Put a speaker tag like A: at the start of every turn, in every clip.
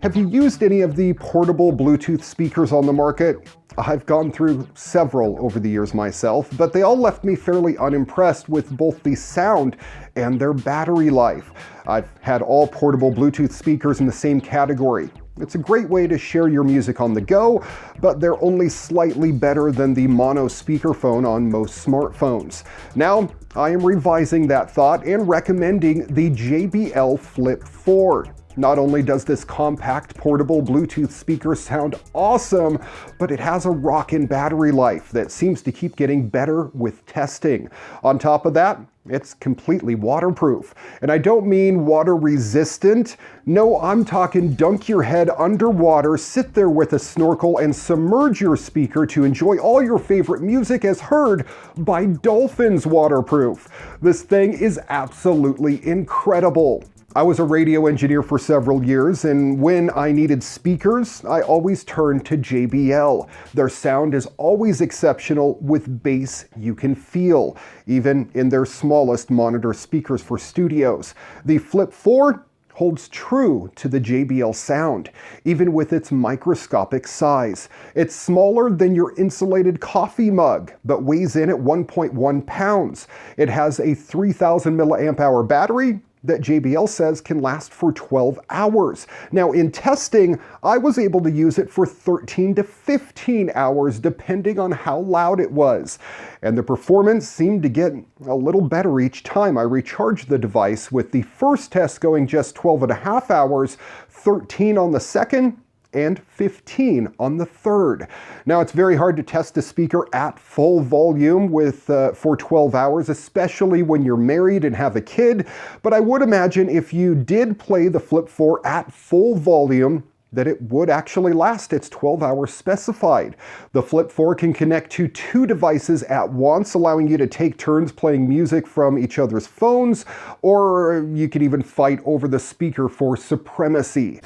A: Have you used any of the portable Bluetooth speakers on the market? I've gone through several over the years myself, but they all left me fairly unimpressed with both the sound and their battery life. I've had all portable Bluetooth speakers in the same category. It's a great way to share your music on the go, but they're only slightly better than the mono speakerphone on most smartphones. Now, I am revising that thought and recommending the JBL Flip 4. Not only does this compact portable Bluetooth speaker sound awesome, but it has a rockin' battery life that seems to keep getting better with testing. On top of that, it's completely waterproof. And I don't mean water resistant. No, I'm talking dunk your head underwater, sit there with a snorkel, and submerge your speaker to enjoy all your favorite music as heard by dolphins waterproof. This thing is absolutely incredible. I was a radio engineer for several years, and when I needed speakers, I always turned to JBL. Their sound is always exceptional with bass you can feel, even in their smallest monitor speakers for studios. The Flip 4 holds true to the JBL sound, even with its microscopic size. It's smaller than your insulated coffee mug, but weighs in at 1.1 pounds. It has a 3,000 milliamp hour battery that JBL says can last for 12 hours. Now, in testing, I was able to use it for 13 to 15 hours, depending on how loud it was. And the performance seemed to get a little better each time I recharged the device, with the first test going just 12 and a half hours, 13 on the second, and 15 on the third. Now, it's very hard to test a speaker at full volume for 12 hours, especially when you're married and have a kid, but I would imagine if you did play the Flip 4 at full volume, that it would actually last its 12 hours specified. The Flip 4 can connect to two devices at once, allowing you to take turns playing music from each other's phones, or you could even fight over the speaker for supremacy.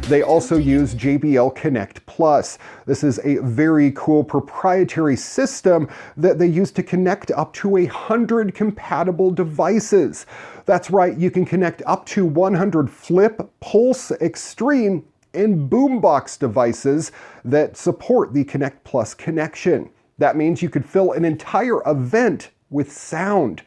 A: They also use JBL Connect Plus. This is a very cool proprietary system that they use to connect up to 100 compatible devices. That's right, you can connect up to 100 Flip, Pulse, Extreme, and Boombox devices that support the Connect Plus connection. That means you could fill an entire event with sound.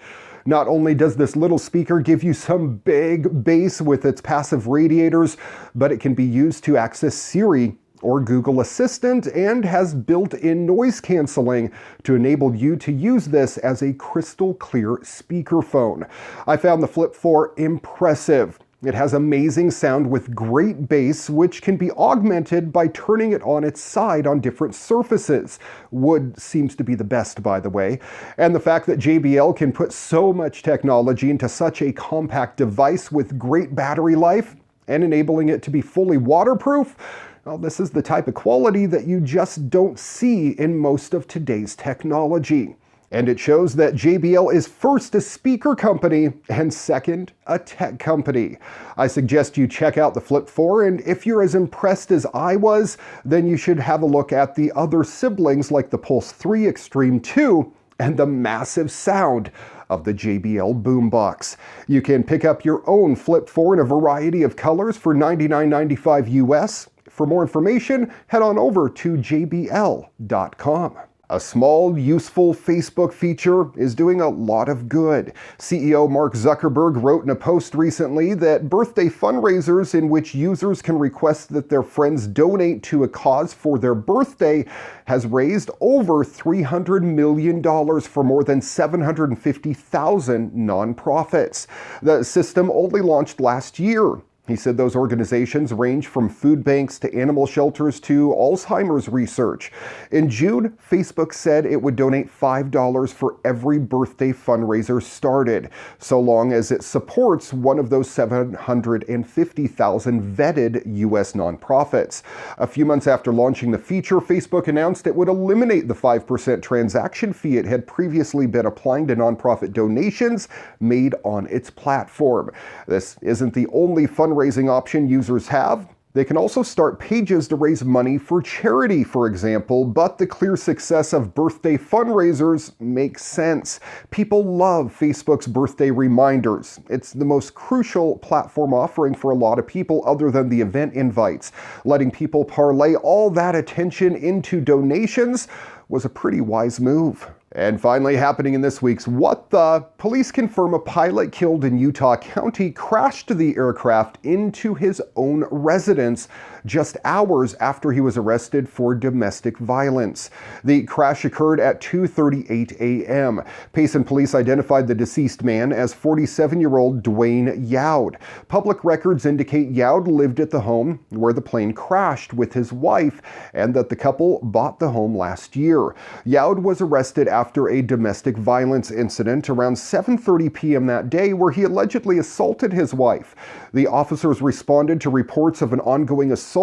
A: Not only does this little speaker give you some big bass with its passive radiators, but it can be used to access Siri or Google Assistant, and has built-in noise canceling to enable you to use this as a crystal clear speakerphone. I found the Flip 4 impressive. It has amazing sound with great bass, which can be augmented by turning it on its side on different surfaces. Wood seems to be the best, by the way. And the fact that JBL can put so much technology into such a compact device with great battery life and enabling it to be fully waterproof, well, this is the type of quality that you just don't see in most of today's technology. And it shows that JBL is first a speaker company and second a tech company. I suggest you check out the Flip 4, and if you're as impressed as I was, then you should have a look at the other siblings like the Pulse 3 Extreme 2 and the massive sound of the JBL Boombox. You can pick up your own Flip 4 in a variety of colors for $99.95 US. For more information, head on over to jbl.com. A small, useful Facebook feature is doing a lot of good. CEO Mark Zuckerberg wrote in a post recently that birthday fundraisers in which users can request that their friends donate to a cause for their birthday has raised over $300 million for more than 750,000 nonprofits. The system only launched last year. He said those organizations range from food banks to animal shelters to Alzheimer's research. In June, Facebook said it would donate $5 for every birthday fundraiser started, so long as it supports one of those 750,000 vetted U.S. nonprofits. A few months after launching the feature, Facebook announced it would eliminate the 5% transaction fee it had previously been applying to nonprofit donations made on its platform. This isn't the only fundraising option users have. They can also start pages to raise money for charity, for example, but the clear success of birthday fundraisers makes sense. People love Facebook's birthday reminders. It's the most crucial platform offering for a lot of people other than the event invites. Letting people parlay all that attention into donations was a pretty wise move. And finally, happening in this week's What The? Police confirm a pilot killed in Utah County crashed the aircraft into his own residence just hours after he was arrested for domestic violence. The crash occurred at 2:38 a.m. Payson police identified the deceased man as 47-year-old Dwayne Youd. Public records indicate Youd lived at the home where the plane crashed with his wife and that the couple bought the home last year. Youd was arrested after a domestic violence incident around 7:30 p.m. that day where he allegedly assaulted his wife. The officers responded to reports of an ongoing assault.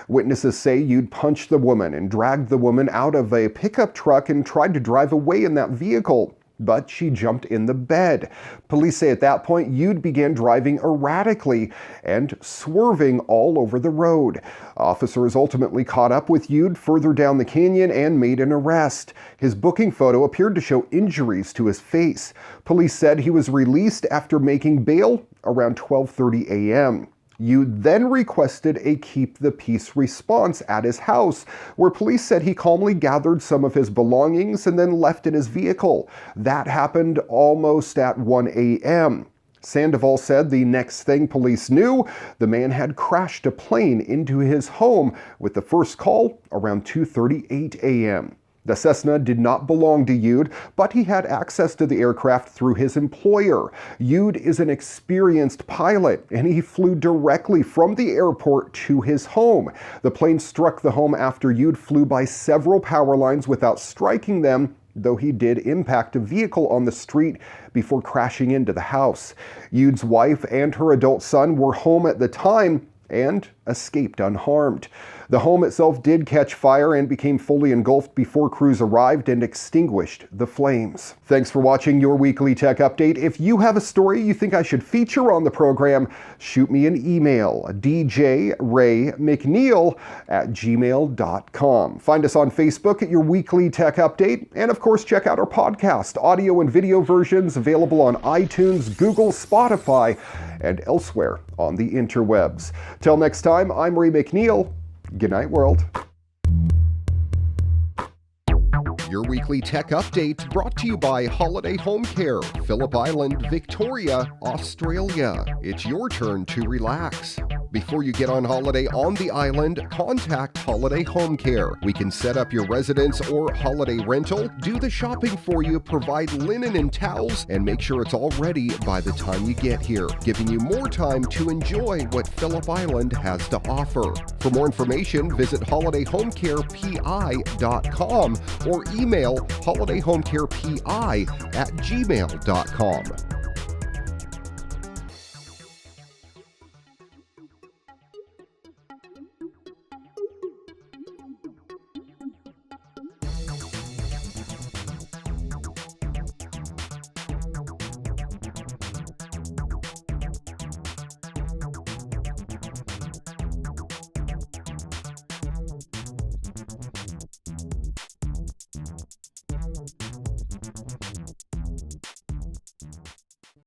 A: Witnesses say Youd punched the woman and dragged the woman out of a pickup truck and tried to drive away in that vehicle, but she jumped in the bed. Police say at that point, Youd began driving erratically and swerving all over the road. Officers ultimately caught up with Youd further down the canyon and made an arrest. His booking photo appeared to show injuries to his face. Police said he was released after making bail around 12:30 a.m. Youd then requested a keep the peace response at his house, where police said he calmly gathered some of his belongings and then left in his vehicle. That happened almost at 1 a.m. Sandoval said the next thing police knew, the man had crashed a plane into his home, with the first call around 2:38 a.m. The Cessna did not belong to Youd, but he had access to the aircraft through his employer. Youd is an experienced pilot, and he flew directly from the airport to his home. The plane struck the home after Youd flew by several power lines without striking them, though he did impact a vehicle on the street before crashing into the house. Youd's wife and her adult son were home at the time and escaped unharmed. The home itself did catch fire and became fully engulfed before crews arrived and extinguished the flames. Thanks for watching your weekly tech update. If you have a story you think I should feature on the program, shoot me an email, djraymcneil@gmail.com. Find us on Facebook at Your Weekly Tech Update, and of course check out our podcast, audio and video versions available on iTunes, Google, Spotify, and elsewhere on the interwebs. Till next time, I'm Ray McNeil. Good night, world. Your Weekly Tech Update brought to you by Holiday Home Care, Phillip Island, Victoria, Australia. It's your turn to relax. Before you get on holiday on the island, contact Holiday Home Care. We can set up your residence or holiday rental, do the shopping for you, provide linen and towels, and make sure it's all ready by the time you get here, giving you more time to enjoy what Phillip Island has to offer. For more information, visit holidayhomecarepi.com or email holidayhomecarepi@gmail.com.